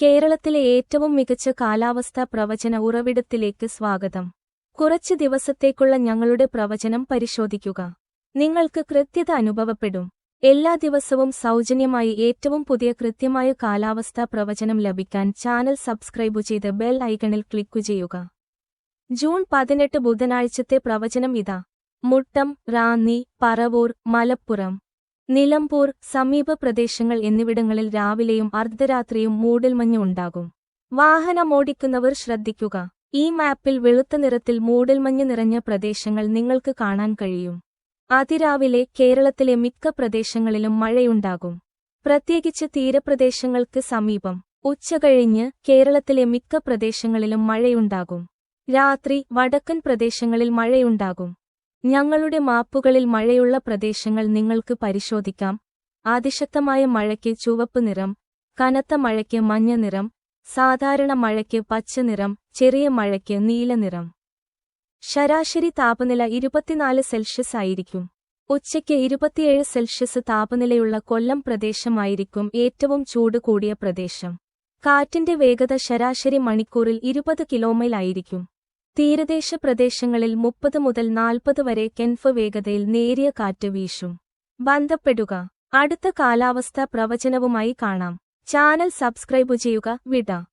കേരളത്തിലെ ഏറ്റവും മികച്ച കാലാവസ്ഥാ പ്രവചന ഉറവിടത്തിലേക്ക് സ്വാഗതം. കുറച്ച് ദിവസത്തേക്കുള്ള ഞങ്ങളുടെ പ്രവചനം പരിശോധിക്കുക. നിങ്ങൾക്ക് കൃത്യത അനുഭവപ്പെടും. എല്ലാ ദിവസവും സൗജന്യമായി ഏറ്റവും പുതിയ കൃത്യമായ കാലാവസ്ഥാ പ്രവചനം ലഭിക്കാൻ ചാനൽ സബ്സ്ക്രൈബ് ചെയ്ത് ബെൽ ഐക്കണിൽ ക്ലിക്കു ചെയ്യുക. ജൂൺ 18 ബുധനാഴ്ചത്തെ പ്രവചനം ഇതാ. മുട്ടം, റാന്നി, പറവൂർ, മലപ്പുറം, നിലമ്പൂർ, സമീപ പ്രദേശങ്ങൾ എന്നിവിടങ്ങളിൽ രാവിലെയും അർദ്ധരാത്രിയും മൂടൽമഞ്ഞ് ഉണ്ടാകും. വാഹനമോടിക്കുന്നവർ ശ്രദ്ധിക്കുക. ഈ മാപ്പിൽ വെളുത്ത നിറത്തിൽ മൂടൽമഞ്ഞ് നിറഞ്ഞ പ്രദേശങ്ങൾ നിങ്ങൾക്ക് കാണാൻ കഴിയും. അതിരാവിലെ കേരളത്തിലെ മിക്ക പ്രദേശങ്ങളിലും മഴയുണ്ടാകും. പ്രത്യേകിച്ച് തീരപ്രദേശങ്ങൾക്ക് സമീപം. ഉച്ചകഴിഞ്ഞ് കേരളത്തിലെ മിക്ക പ്രദേശങ്ങളിലും മഴയുണ്ടാകും. രാത്രി വടക്കൻ പ്രദേശങ്ങളിൽ മഴയുണ്ടാകും. ഞങ്ങളുടെ മാപ്പുകളിൽ മഴയുള്ള പ്രദേശങ്ങൾ നിങ്ങൾക്ക് പരിശോധിക്കാം. അതിശക്തമായ മഴയ്ക്ക് ചുവപ്പ് നിറം, കനത്ത മഴയ്ക്ക് മഞ്ഞ നിറം, സാധാരണ മഴയ്ക്ക് പച്ച നിറം, ചെറിയ മഴയ്ക്ക് നീല നിറം. ശരാശരി താപനില 24 സെൽഷ്യസ് ആയിരിക്കും. ഉച്ചയ്ക്ക് 27 സെൽഷ്യസ് താപനിലയുള്ള കൊല്ലം പ്രദേശമായിരിക്കും ഏറ്റവും ചൂട് കൂടിയ പ്രദേശം. കാറ്റിന്റെ വേഗത ശരാശരി മണിക്കൂറിൽ 20 കിലോമൈൽ ആയിരിക്കും. തീരദേശ പ്രദേശങ്ങളിൽ 30 മുതൽ 40 വരെ കെൻഫ് വേഗതയിൽ നേരിയ കാറ്റ് വീശും. ബന്ധപ്പെടുക. അടുത്ത കാലാവസ്ഥാ പ്രവചനവുമായി കാണാം. ചാനൽ സബ്സ്ക്രൈബ് ചെയ്യുക. വിട.